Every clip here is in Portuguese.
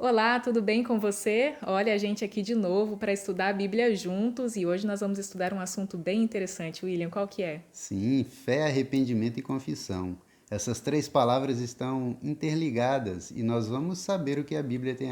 Olá, tudo bem com você? Olha a gente aqui de novo para estudar a Bíblia juntos e hoje nós vamos estudar um assunto bem interessante. William, qual que é? Sim, fé, arrependimento e confissão. Essas três palavras estão interligadas e nós vamos saber o que a Bíblia tem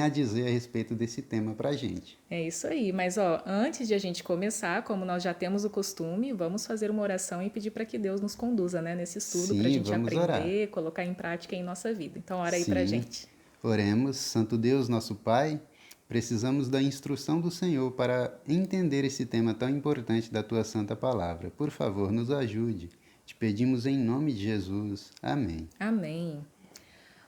a dizer a respeito desse tema para a gente. É isso aí, mas antes de a gente começar, como nós já temos o costume, vamos fazer uma oração e pedir para que Deus nos conduza, né, nesse estudo, para a Sim, gente vamos orar. aprender, colocar em prática em nossa vida. Então, ora aí para a Sim, gente. oremos. Santo Deus, nosso Pai, precisamos da instrução do Senhor para entender esse tema tão importante da tua santa palavra. Por favor, nos ajude. Te pedimos em nome de Jesus. Amém. Amém.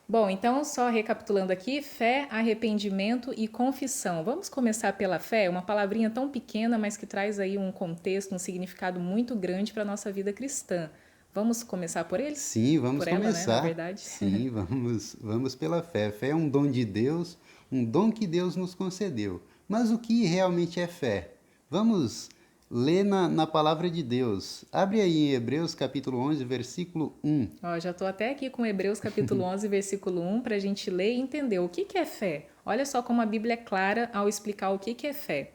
Bom, então, só recapitulando aqui: fé, arrependimento e confissão. Vamos começar pela fé, uma palavrinha tão pequena, mas que traz aí um contexto, um significado muito grande para a nossa vida cristã. Vamos começar por ele? Sim, vamos Por ela, né, na começar. verdade. Sim, vamos pela fé. Fé é um dom de Deus, um dom que Deus nos concedeu. Mas o que realmente é fé? Vamos ler na palavra de Deus. Abre aí em Hebreus capítulo 11, versículo 1. Ó, já estou até aqui com Hebreus capítulo 11, versículo 1, para a gente ler e entender o que é fé. Olha só como a Bíblia é clara ao explicar o que é fé.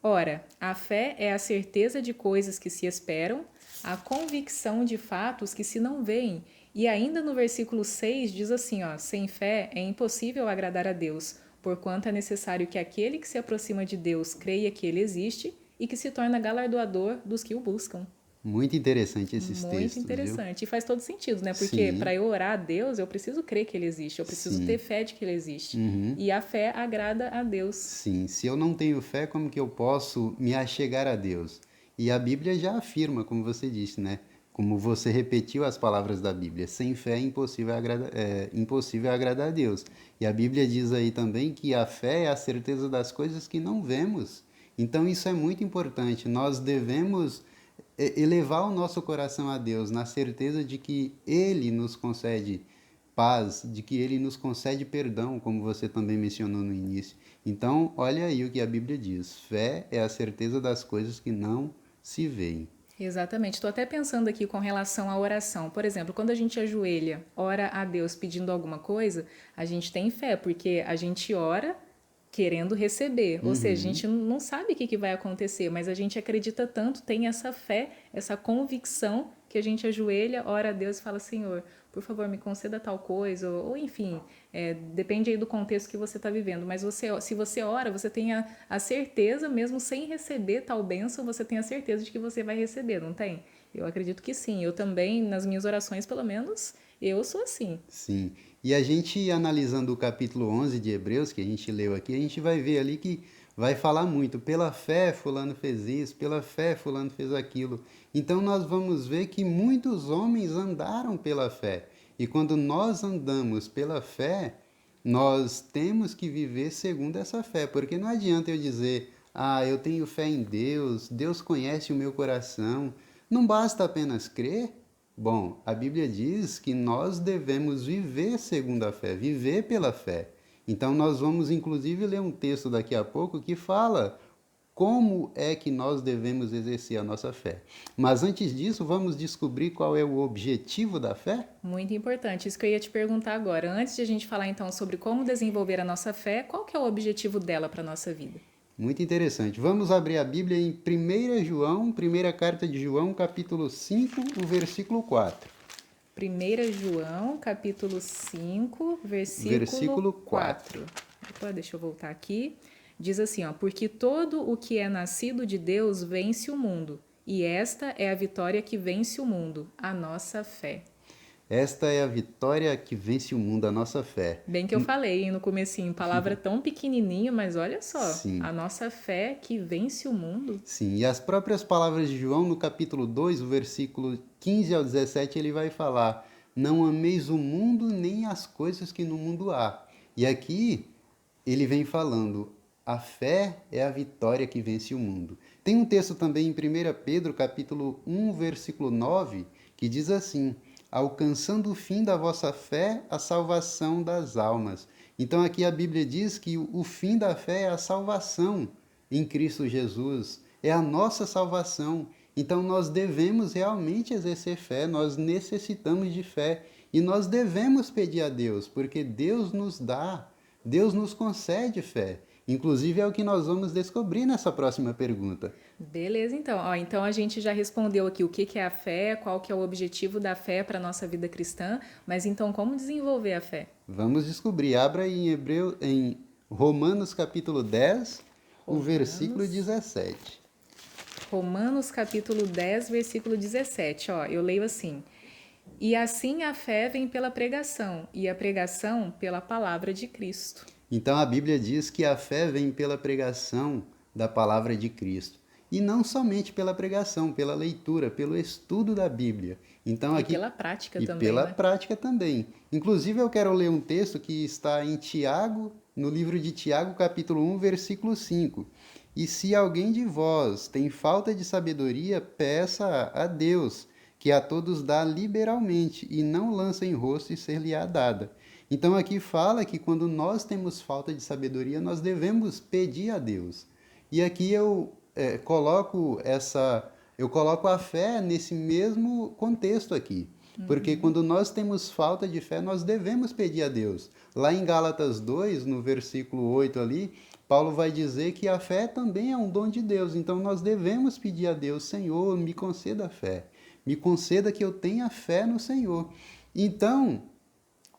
Ora, a fé é a certeza de coisas que se esperam, a convicção de fatos que se não veem. E ainda no versículo 6 diz assim, ó: sem fé é impossível agradar a Deus, porquanto é necessário que aquele que se aproxima de Deus creia que ele existe e que se torna galardoador dos que o buscam. Muito interessante esses Muito textos, viu? interessante. E faz todo sentido, né? Porque Sim, para eu orar a Deus, eu preciso crer que Ele existe, eu preciso ter sim. fé de que Ele existe. Uhum. E a fé agrada a Deus. Sim, se eu não tenho fé, como que eu posso me achegar a Deus? E a Bíblia já afirma, como você disse, né? Como você repetiu as palavras da Bíblia, sem fé é impossível agradar a Deus. E a Bíblia diz aí também que a fé é a certeza das coisas que não vemos. Então isso é muito importante. Nós devemos elevar o nosso coração a Deus na certeza de que Ele nos concede paz, de que Ele nos concede perdão, como você também mencionou no início. Então, olha aí o que a Bíblia diz: fé é a certeza das coisas que não se veem. Exatamente. Estou até pensando aqui com relação à oração. Por exemplo, quando a gente ajoelha, ora a Deus pedindo alguma coisa, a gente tem fé, porque a gente ora querendo receber. Ou seja, a Uhum. gente não sabe o que vai acontecer, mas a gente acredita tanto, tem essa fé, essa convicção, que a gente ajoelha, ora a Deus e fala: Senhor, por favor, me conceda tal coisa, ou enfim, depende aí do contexto que você está vivendo. Mas se você ora, você tem a certeza, mesmo sem receber tal bênção, você tem a certeza de que você vai receber, não tem? Eu acredito que sim. Eu também, nas minhas orações, pelo menos, eu sou assim. Sim. E a gente analisando o capítulo 11 de Hebreus, que a gente leu aqui, a gente vai ver ali que vai falar muito, pela fé fulano fez isso, pela fé fulano fez aquilo. Então nós vamos ver que muitos homens andaram pela fé. E quando nós andamos pela fé, nós temos que viver segundo essa fé, porque não adianta eu dizer: "Ah, eu tenho fé em Deus, Deus conhece o meu coração". Não basta apenas crer. Bom, a Bíblia diz que nós devemos viver segundo a fé, viver pela fé. Então, nós vamos inclusive ler um texto daqui a pouco que fala como é que nós devemos exercer a nossa fé. Mas antes disso, vamos descobrir qual é o objetivo da fé? Muito importante, isso que eu ia te perguntar agora. Antes de a gente falar então sobre como desenvolver a nossa fé, qual que é o objetivo dela para a nossa vida? Muito interessante. Vamos abrir a Bíblia em 1 João, primeira carta de João, capítulo 5, o versículo 4. 1 João, capítulo 5, versículo Versículo 4. 4. Opa, deixa eu voltar aqui. Diz assim, ó: porque todo o que é nascido de Deus vence o mundo, e esta é a vitória que vence o mundo, a nossa fé. Esta é a vitória que vence o mundo, a nossa fé. Bem que eu falei hein, no comecinho, palavra tão pequenininha, mas olha só, a Sim, nossa fé que vence o mundo. sim. E as próprias palavras de João, no capítulo 2, o versículo 15 ao 17, ele vai falar: não ameis o mundo nem as coisas que no mundo há. E aqui ele vem falando: a fé é a vitória que vence o mundo. Tem um texto também em 1 Pedro, capítulo 1, versículo 9, que diz assim: alcançando o fim da vossa fé, a salvação das almas. Então aqui a Bíblia diz que o fim da fé é a salvação em Cristo Jesus, é a nossa salvação. Então nós devemos realmente exercer fé, nós necessitamos de fé e nós devemos pedir a Deus, porque Deus nos dá. Deus nos concede fé. Inclusive é o que nós vamos descobrir nessa próxima pergunta. Beleza, então. Ó, então a gente já respondeu aqui o que que é a fé, qual que é o objetivo da fé para a nossa vida cristã, mas então como desenvolver a fé? Vamos descobrir. Abra aí em Romanos capítulo 10, o versículo Romanos, 17. Romanos capítulo 10, versículo 17. Ó, eu leio assim: E assim a fé vem pela pregação, e a pregação pela palavra de Cristo. Então a Bíblia diz que a fé vem pela pregação da palavra de Cristo. E não somente pela pregação, pela leitura, pelo estudo da Bíblia. Então E aqui pela prática e também, pela né? prática também. Inclusive eu quero ler um texto que está em Tiago, no livro de Tiago, capítulo 1, versículo 5. E se alguém de vós tem falta de sabedoria, peça a Deus, que a todos dá liberalmente, e não lança em rosto e ser-lhe-á dada. Então aqui fala que quando nós temos falta de sabedoria, nós devemos pedir a Deus. E aqui eu coloco a fé nesse mesmo contexto aqui. Porque quando nós temos falta de fé, nós devemos pedir a Deus. Lá em Gálatas 2, no versículo 8 ali, Paulo vai dizer que a fé também é um dom de Deus. Então nós devemos pedir a Deus, Senhor, me conceda a fé. Me conceda que eu tenha fé no Senhor. Então,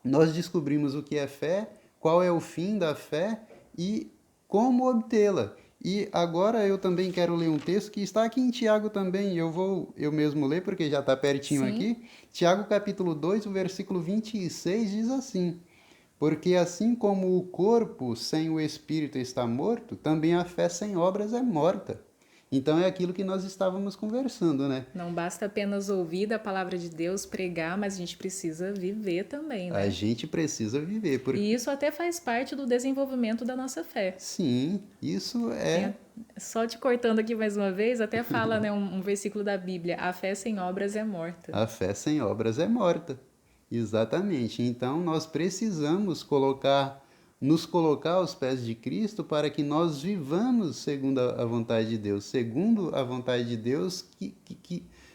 nós descobrimos o que é fé, qual é o fim da fé e como obtê-la. E agora eu também quero ler um texto que está aqui em Tiago também, eu mesmo ler porque já está pertinho Sim. aqui. Tiago capítulo 2, o versículo 26 diz assim: Porque assim como o corpo sem o espírito está morto, também a fé sem obras é morta. Então é aquilo que nós estávamos conversando, né? Não basta apenas ouvir da palavra de Deus, pregar, mas a gente precisa viver também, A né? gente precisa viver, E porque isso até faz parte do desenvolvimento da nossa fé. sim, isso Tem é só te cortando aqui mais uma vez, até fala, né, um versículo da Bíblia: a fé sem obras é morta. a fé sem obras é morta. Exatamente. Então nós precisamos nos colocar aos pés de Cristo para que nós vivamos segundo a vontade de Deus, segundo a vontade de Deus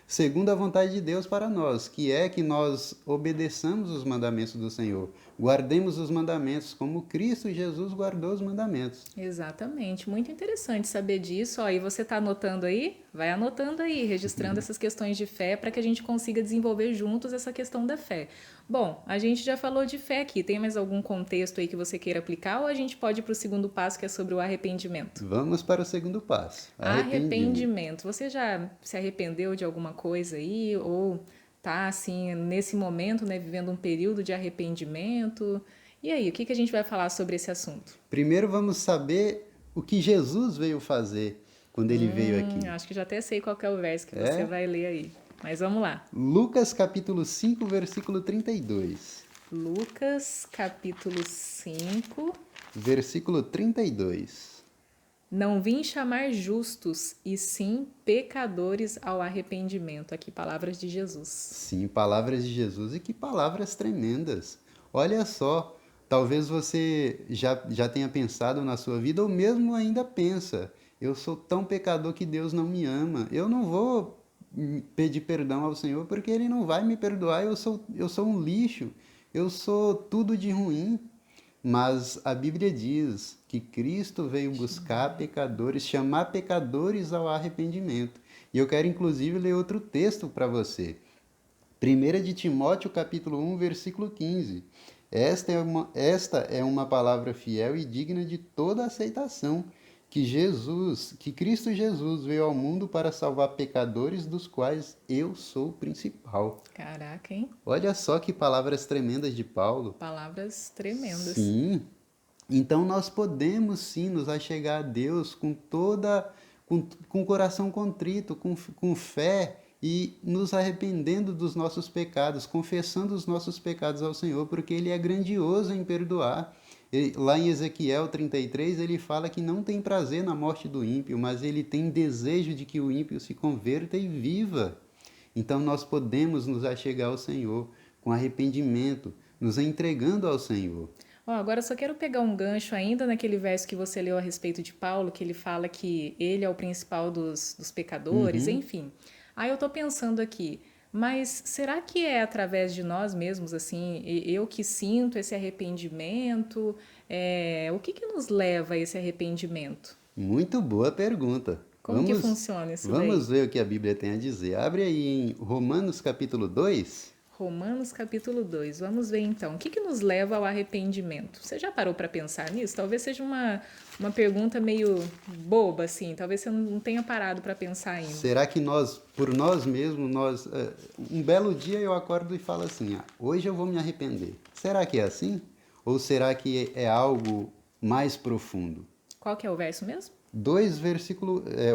segundo a vontade de Deus para nós, que é que nós obedeçamos os mandamentos do Senhor, guardemos os mandamentos como Cristo Jesus guardou os mandamentos. Exatamente, muito interessante saber disso. Ó, e você está anotando aí? Vai anotando aí, registrando essas questões de fé para que a gente consiga desenvolver juntos essa questão da fé. Bom, a gente já falou de fé aqui. Tem mais algum contexto aí que você queira aplicar ou a gente pode ir para o segundo passo, que é sobre o arrependimento? Vamos para o segundo passo, arrependimento. Arrependimento. Você já se arrependeu de alguma coisa aí ou tá assim nesse momento, né, vivendo um período de arrependimento? E aí, o que que a gente vai falar sobre esse assunto? Primeiro vamos saber o que Jesus veio fazer quando ele veio aqui. Acho que já até sei qual que é o verso que você É vai ler aí. Mas vamos lá. Lucas capítulo 5, versículo 32. Lucas, capítulo 5. Versículo 32. Não vim chamar justos, e sim pecadores ao arrependimento. Aqui, palavras de Jesus. Sim, palavras de Jesus e que palavras tremendas. Olha só, talvez você já tenha pensado na sua vida ou mesmo ainda pensa: eu sou tão pecador que Deus não me ama. Eu não vou pedir perdão ao Senhor porque Ele não vai me perdoar. Eu sou um lixo. Eu sou tudo de ruim. Mas a Bíblia diz que Cristo veio buscar pecadores, chamar pecadores ao arrependimento. E eu quero inclusive ler outro texto para você. 1 de Timóteo, capítulo 1, versículo 15. Esta é uma palavra fiel e digna de toda aceitação, que Cristo Jesus veio ao mundo para salvar pecadores, dos quais eu sou o principal. Caraca, hein? Olha só que palavras tremendas de Paulo. Palavras tremendas. Sim. Então nós podemos sim nos achegar a Deus com o coração contrito, com fé e nos arrependendo dos nossos pecados, confessando os nossos pecados ao Senhor, porque Ele é grandioso em perdoar. Lá em Ezequiel 33, ele fala que não tem prazer na morte do ímpio, mas ele tem desejo de que o ímpio se converta e viva. Então nós podemos nos achegar ao Senhor com arrependimento, nos entregando ao Senhor. Ó, agora eu só quero pegar um gancho ainda naquele verso que você leu a respeito de Paulo, que ele fala que ele é o principal dos pecadores, Uhum. enfim. Aí eu tô pensando aqui, Mas será que é através de nós mesmos, assim, eu que sinto esse arrependimento? O que que nos leva a esse arrependimento? Muito boa pergunta. Como que funciona isso Vamos daí? ver o que a Bíblia tem a dizer. Abre aí em Romanos capítulo 2. Romanos capítulo 2. Vamos ver então. O que que nos leva ao arrependimento? Você já parou para pensar nisso? Talvez seja uma pergunta meio boba, assim. Talvez você não tenha parado para pensar ainda. Será que nós, por nós mesmos, um belo dia eu acordo e falo assim, hoje eu vou me arrepender. Será que é assim? Ou será que é algo mais profundo? Qual que é o verso mesmo?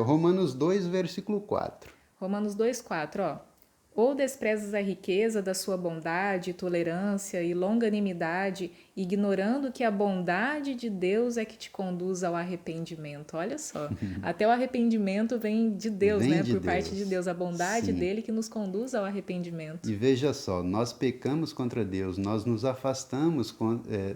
Romanos 2, versículo 4. Romanos 2:4, ó. Ou desprezas a riqueza da sua bondade, tolerância e longanimidade, ignorando que a bondade de Deus é que te conduz ao arrependimento. Olha só, até o arrependimento vem de Deus, Vem né? de Por parte de Deus. Deus, a bondade Sim. dele que nos conduz ao arrependimento. E veja só, nós pecamos contra Deus, nós nos afastamos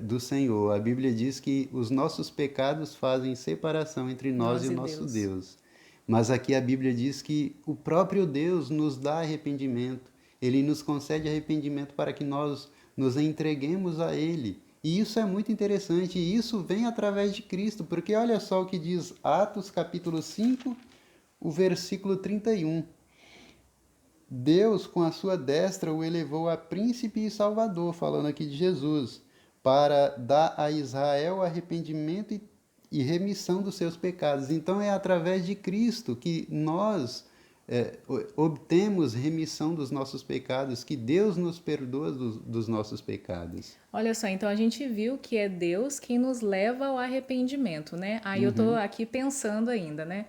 do Senhor. A Bíblia diz que os nossos pecados fazem separação entre nós e Nós o e nosso Deus. Deus. Mas aqui a Bíblia diz que o próprio Deus nos dá arrependimento. Ele nos concede arrependimento para que nós nos entreguemos a Ele. E isso é muito interessante, e isso vem através de Cristo, porque olha só o que diz Atos capítulo 5, o versículo 31. Deus, com a sua destra, o elevou a príncipe e salvador, falando aqui de Jesus, para dar a Israel arrependimento e remissão dos seus pecados. Então é através de Cristo que nós obtemos remissão dos nossos pecados, que Deus nos perdoa dos nossos pecados. Olha só, então a gente viu que é Deus quem nos leva ao arrependimento, né? Aí eu tô aqui pensando ainda, né?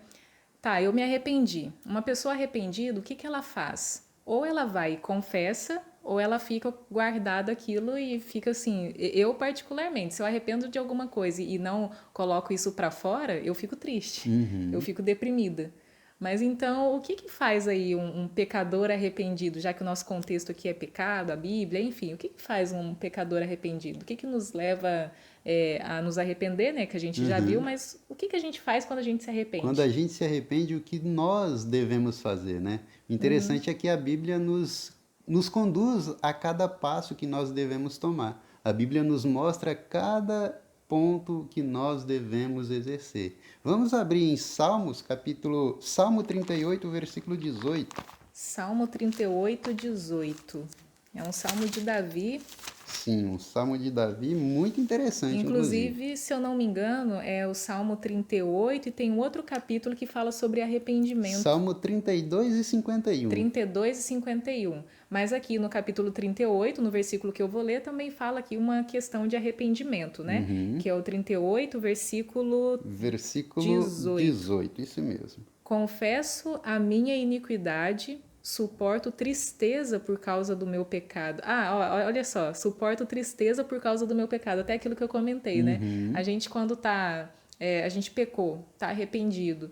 Tá, eu me arrependi. Uma pessoa arrependida, o que que ela faz? Ou ela vai e confessa, ou ela fica guardada aquilo e fica assim. Eu, particularmente, se eu arrependo de alguma coisa e não coloco isso pra fora, eu fico triste, eu fico deprimida. Mas então, o que que faz aí um pecador arrependido, já que o nosso contexto aqui é pecado, a Bíblia, enfim, o que que faz um pecador arrependido? O que que nos leva a nos arrepender, né? Que a gente já viu, mas o que que a gente faz quando a gente se Quando a arrepende? gente se arrepende, o que nós devemos fazer, né? O interessante é que a Bíblia nos conduz a cada passo que nós devemos tomar. A Bíblia nos mostra cada ponto que nós devemos exercer. Vamos abrir em Salmo 38, versículo 18. Salmo 38, 18. É um salmo de Davi. Sim, um salmo de Davi muito interessante, inclusive. Inclusive, se eu não me engano, é o Salmo 38 e tem um outro capítulo que fala sobre arrependimento. Salmo 32 e 51. 32 e 51. Mas aqui no capítulo 38, no versículo que eu vou ler, também fala aqui uma questão de arrependimento, né? Que é o 38, versículo Versículo 18. 18, isso mesmo. Confesso a minha iniquidade, suporto tristeza por causa do meu pecado. Olha só, suporto tristeza por causa do meu pecado. Até aquilo que eu comentei, né? A gente quando a gente pecou, tá arrependido.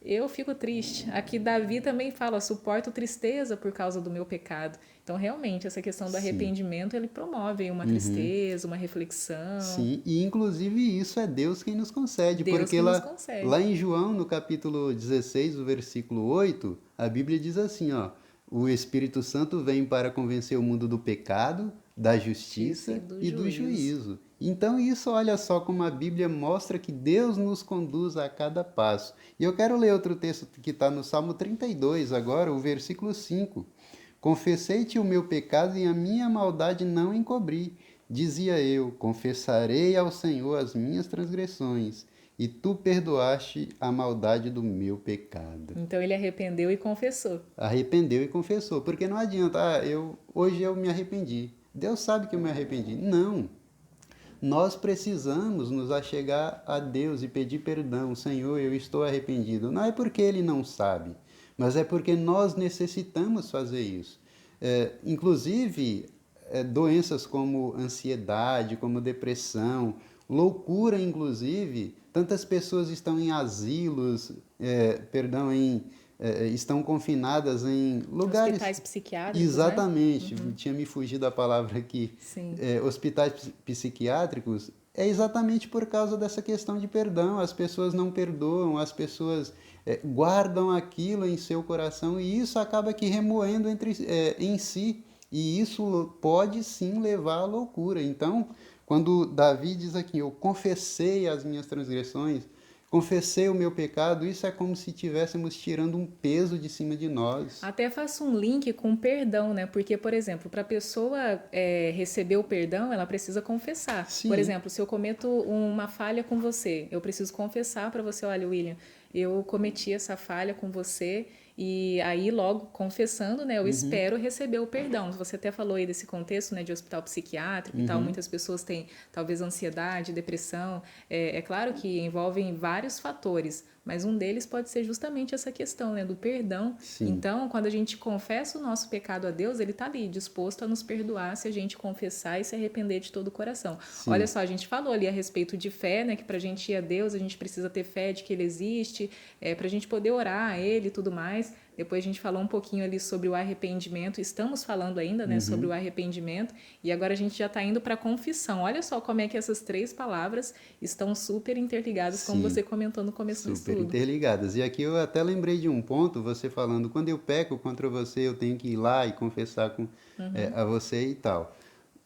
Eu fico triste. Aqui Davi também fala, suporto tristeza por causa do meu pecado. Então, realmente, essa questão do Sim. arrependimento, ele promove uma tristeza, uma reflexão. Sim, e inclusive isso é Deus quem nos concede, Deus porque que nos lá concede. em João, no capítulo 16, o versículo 8, a Bíblia diz assim, ó, o Espírito Santo vem para convencer o mundo do pecado, da Justiça justiça do e do juízo. juízo. Então isso, olha só como a Bíblia mostra que Deus nos conduz a cada passo. E eu quero ler outro texto que está no Salmo 32 agora, o versículo 5. Confessei-te o meu pecado e a minha maldade não encobri. Dizia eu: confessarei ao Senhor as minhas transgressões, e tu perdoaste a maldade do meu pecado. Então, ele arrependeu e confessou. Arrependeu e confessou, porque não adianta, hoje eu me arrependi. Deus sabe que eu me arrependi. Não. Nós precisamos nos achegar a Deus e pedir perdão. Senhor, eu estou arrependido. Não é porque Ele não sabe, mas é porque nós necessitamos fazer isso. Inclusive, doenças como ansiedade, como depressão, loucura, inclusive, tantas pessoas estão em asilos, estão confinadas em lugares. Hospitais psiquiátricos, né? Exatamente, tinha me fugido a palavra aqui. Sim. Hospitais psiquiátricos é exatamente por causa dessa questão de perdão. As pessoas não perdoam, as pessoas guardam aquilo em seu coração e isso acaba que remoendo em si. E isso pode sim levar à loucura. Então, quando Davi diz aqui, eu confessei as minhas transgressões, confessei o meu pecado, isso é como se estivéssemos tirando um peso de cima de nós. Até faço um link com perdão, né? Porque, por exemplo, para a pessoa receber o perdão, ela precisa confessar. Por Sim. exemplo, se eu cometo uma falha com você, eu preciso confessar para você, olha, William, eu cometi essa falha com você e aí logo confessando, né, eu Uhum. espero receber o perdão. Você até falou aí desse contexto, né, de hospital psiquiátrico e tal, Uhum. muitas pessoas têm talvez ansiedade, depressão. É claro que envolvem vários fatores, mas um deles pode ser justamente essa questão, né, do perdão. Sim. Então, quando a gente confessa o nosso pecado a Deus, ele está ali, disposto a nos perdoar se a gente confessar e se arrepender de todo o coração. Olha Sim. só, a gente falou ali a respeito de fé, né, que para a gente ir a Deus, a gente precisa ter fé de que Ele existe, para a gente poder orar a Ele e tudo mais. Depois a gente falou um pouquinho ali sobre o arrependimento, estamos falando ainda, né, sobre o Uhum. arrependimento, e agora a gente já está indo para a confissão. Olha só como é que essas três palavras estão super interligadas, como Sim. você comentou no começo do Super estudo. interligadas. E aqui eu até lembrei de um ponto, você falando, quando eu peco contra você, eu tenho que ir lá e confessar a você e tal.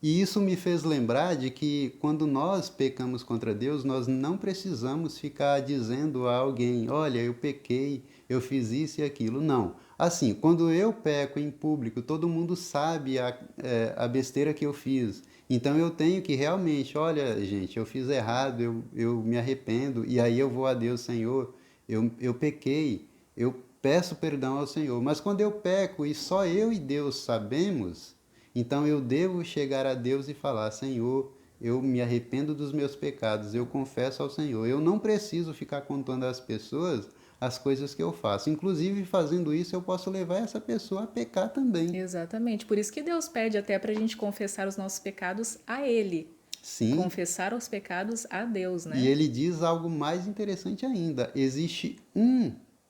E isso me fez lembrar de que quando nós pecamos contra Deus, nós não precisamos ficar dizendo a alguém, olha, eu pequei, eu fiz isso e aquilo. Não. Assim, quando eu peco em público, todo mundo sabe a besteira que eu fiz. Então eu tenho que realmente, olha, gente, eu fiz errado, eu me arrependo, e aí eu vou a Deus, Senhor, eu pequei, eu peço perdão ao Senhor. Mas quando eu peco e só eu e Deus sabemos, então eu devo chegar a Deus e falar: Senhor, eu me arrependo dos meus pecados, eu confesso ao Senhor. Eu não preciso ficar contando às pessoas as coisas que eu faço. Inclusive, fazendo isso, eu posso levar essa pessoa a pecar também. Exatamente. Por isso que Deus pede até para a gente confessar os nossos pecados a Ele. Sim, Confessar os pecados a Deus, e né? ele diz algo mais interessante ainda: existe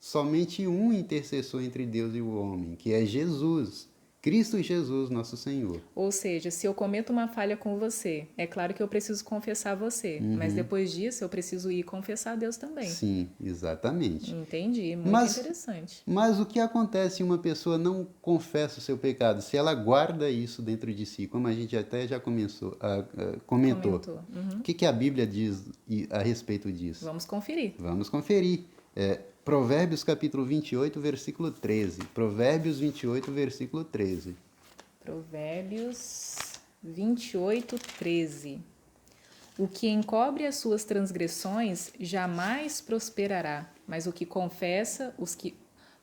somente um intercessor entre Deus e o homem, que é Jesus, Cristo Jesus, nosso Senhor. Ou seja, se eu cometo uma falha com você, é claro que eu preciso confessar você, mas Uhum. depois disso eu preciso ir confessar a Deus também. Sim, exatamente. Entendi, muito Mas, interessante. mas o que acontece se uma pessoa não confessa o seu pecado? Se ela guarda isso dentro de si, como a gente até já comentou. Comentou. O que a Bíblia diz a respeito disso? Vamos conferir. Vamos conferir. Provérbios capítulo 28, versículo 13. Provérbios 28, versículo 13. Provérbios 28, 13. O que encobre as suas transgressões jamais prosperará, mas o que confessa,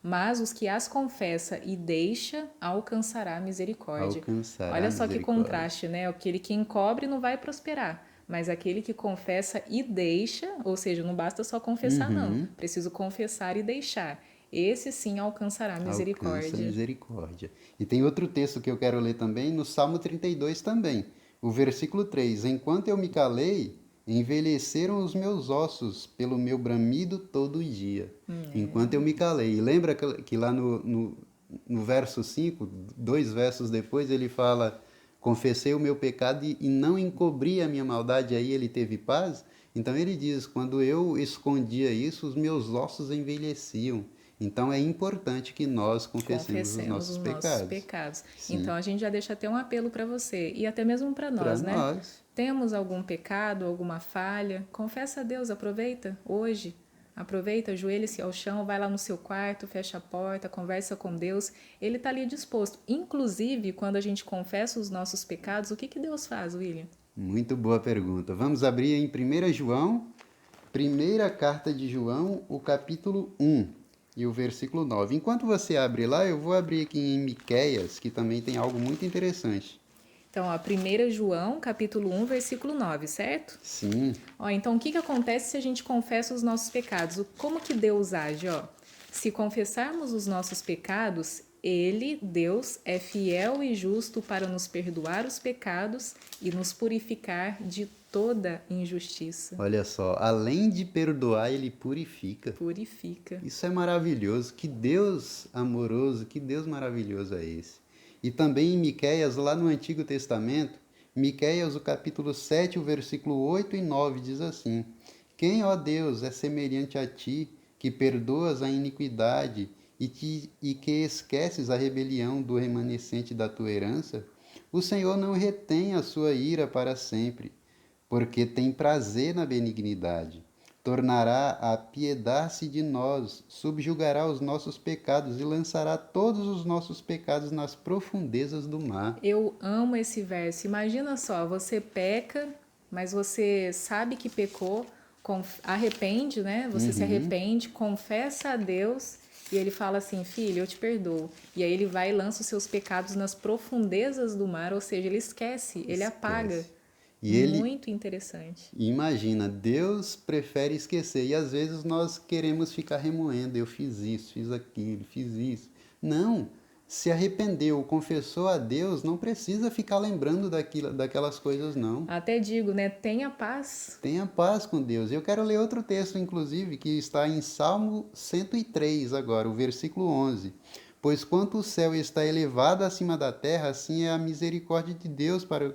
mas os que as confessa e deixa alcançará misericórdia. Alcançará Olha só que misericórdia. contraste, né? Aquele que encobre não vai prosperar, mas aquele que confessa e deixa, ou seja, não basta só confessar, não. Uhum. Preciso confessar e deixar. Esse sim alcançará Alcança misericórdia. misericórdia. E tem outro texto que eu quero ler também, no Salmo 32 também, o versículo 3: Enquanto eu me calei, envelheceram os meus ossos pelo meu bramido todo dia. Enquanto eu me calei. E lembra que lá no verso 5, dois versos depois, ele fala: Confessei o meu pecado e não encobri a minha maldade, aí ele teve paz. Então ele diz: quando eu escondia isso, os meus ossos envelheciam. Então é importante que nós confessemos os Confessemos nossos os nossos pecados. pecados. Sim, Então a gente já deixa até um apelo para você e até mesmo para para nós, né? nós. Temos algum pecado, alguma falha? Confessa a Deus, aproveita hoje. Aproveita, ajoelha-se ao chão, vai lá no seu quarto, fecha a porta, conversa com Deus. Ele está ali disposto. Inclusive, quando a gente confessa os nossos pecados, o que Deus faz, William? Muito boa pergunta. Vamos abrir em 1 João, primeira carta de João, o capítulo 1 e o versículo 9. Enquanto você abre lá, eu vou abrir aqui em Miqueias, que também tem algo muito interessante. Então, ó, 1 João, capítulo 1, versículo 9, certo? Sim, Ó, então, o que acontece se a gente confessa os nossos pecados? Como que Deus age? Ó? Se confessarmos os nossos pecados, Ele, Deus, é fiel e justo para nos perdoar os pecados e nos purificar de toda injustiça. olha só, além de perdoar, ele purifica. Purifica. Isso é maravilhoso. Que Deus amoroso, que Deus maravilhoso é esse. E também em Miqueias, lá no Antigo Testamento, Miqueias, o capítulo 7, o versículo 8 e 9 diz assim: Quem, ó Deus, é semelhante a ti, que perdoas a iniquidade e que esqueces a rebelião do remanescente da tua herança? O Senhor não retém a sua ira para sempre, porque tem prazer na benignidade. Tornará a apiedar-se de nós, subjugará os nossos pecados e lançará todos os nossos pecados nas profundezas do mar. Eu amo esse verso. Imagina só, você peca, mas você sabe que pecou, arrepende, né? Você se arrepende, confessa a Deus e ele fala assim: Filho, eu te perdoo. E aí ele vai e lança os seus pecados nas profundezas do mar, ou seja, ele esquece, ele apaga. Esquece. E ele, Muito interessante. imagina, Deus prefere esquecer. E às vezes nós queremos ficar remoendo. Eu fiz isso, fiz aquilo, fiz isso. Não. Se arrependeu, confessou a Deus, não precisa ficar lembrando daquelas coisas, não. Até digo, né? Tenha paz. Tenha paz com Deus. Eu quero ler outro texto, inclusive, que está em Salmo 103 agora, o versículo 11. Pois quanto o céu está elevado acima da terra, assim é a misericórdia de Deus para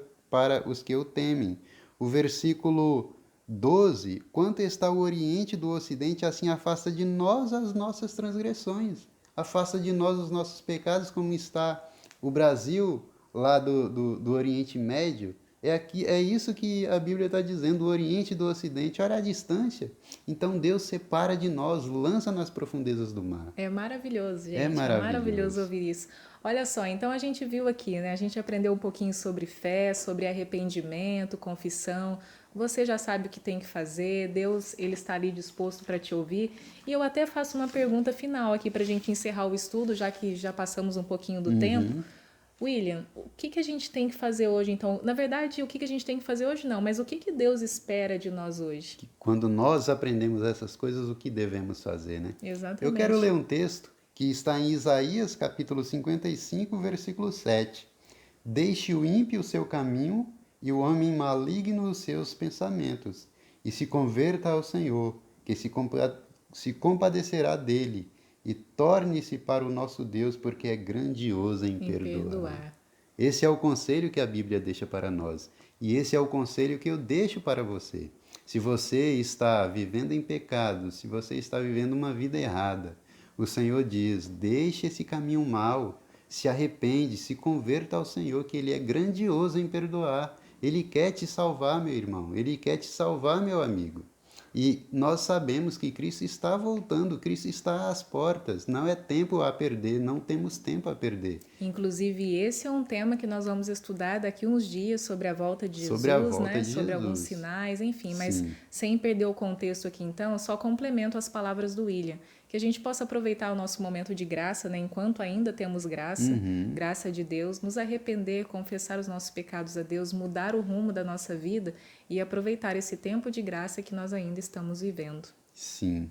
os que o temem. O versículo 12. Quanto está o oriente do ocidente, assim afasta de nós as nossas transgressões. Afasta de nós os nossos pecados, como está o Brasil lá do Oriente Médio. É isso que a Bíblia está dizendo, o Oriente do Ocidente, olha a distância. Então Deus separa de nós, lança nas profundezas do mar. É maravilhoso, gente. É É maravilhoso maravilhoso. ouvir isso. Olha só, então a gente viu aqui, né? A gente aprendeu um pouquinho sobre fé, sobre arrependimento, confissão. Você já sabe o que tem que fazer. Deus, ele está ali disposto para te ouvir. E eu até faço uma pergunta final aqui para a gente encerrar o estudo, já que já passamos um pouquinho do tempo. William, o que a gente tem que fazer hoje, então? Na verdade, o que a gente tem que fazer hoje não, mas o que Deus espera de nós hoje? Quando nós aprendemos essas coisas, o que devemos fazer, né? Eu quero Exatamente. ler um texto que está em Isaías, capítulo 55, versículo 7. Deixe o ímpio o seu caminho e o homem maligno os seus pensamentos, e se converta ao Senhor, que se compadecerá dele, e torne-se para o nosso Deus, porque é grandioso em Em perdoar. perdoar. Esse é o conselho que a Bíblia deixa para nós. E esse é o conselho que eu deixo para você. Se você está vivendo em pecado, se você está vivendo uma vida errada, o Senhor diz: deixe esse caminho mau, se arrepende, se converta ao Senhor, que Ele é grandioso em perdoar. Ele quer te salvar, meu irmão. Ele quer te salvar, meu amigo. E nós sabemos que Cristo está voltando, Cristo está às portas. Não é tempo a perder, não temos tempo a perder. Inclusive, esse é um tema que nós vamos estudar daqui uns dias sobre a volta de Sobre a Jesus, volta né? de Sobre alguns Jesus. sinais, enfim. Mas Sim. sem perder o contexto aqui, então, eu só complemento as palavras do William. Que a gente possa aproveitar o nosso momento de graça, né? Enquanto ainda temos graça, graça de Deus, nos arrepender, confessar os nossos pecados a Deus, mudar o rumo da nossa vida e aproveitar esse tempo de graça que nós ainda estamos vivendo. Sim.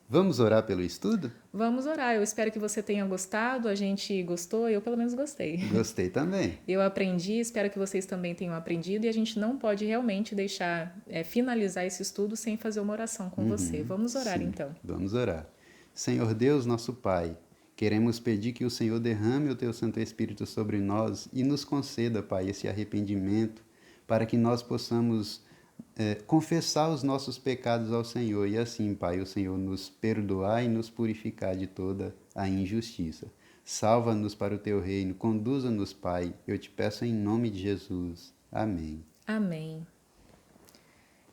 Vamos orar pelo estudo? Vamos orar. Eu espero que você tenha gostado. A gente gostou, eu pelo menos gostei. Gostei também. Eu aprendi, espero que vocês também tenham aprendido. E a gente não pode realmente deixar finalizar esse estudo sem fazer uma oração com você. Vamos orar Sim. então. Vamos orar. Senhor Deus, nosso Pai, queremos pedir que o Senhor derrame o teu Santo Espírito sobre nós e nos conceda, Pai, esse arrependimento, para que nós possamos confessar os nossos pecados ao Senhor e assim, Pai, o Senhor nos perdoar e nos purificar de toda a injustiça. Salva-nos para o teu reino, conduza-nos, Pai, eu te peço em nome de Jesus. Amém. Amém.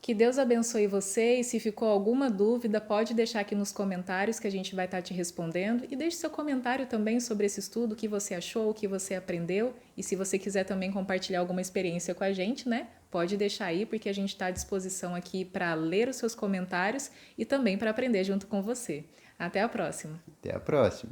Que Deus abençoe você e se ficou alguma dúvida, pode deixar aqui nos comentários que a gente vai estar te respondendo. E deixe seu comentário também sobre esse estudo, o que você achou, o que você aprendeu. E se você quiser também compartilhar alguma experiência com a gente, né? Pode deixar aí, porque a gente está à disposição aqui para ler os seus comentários e também para aprender junto com você. Até a próxima! Até a próxima.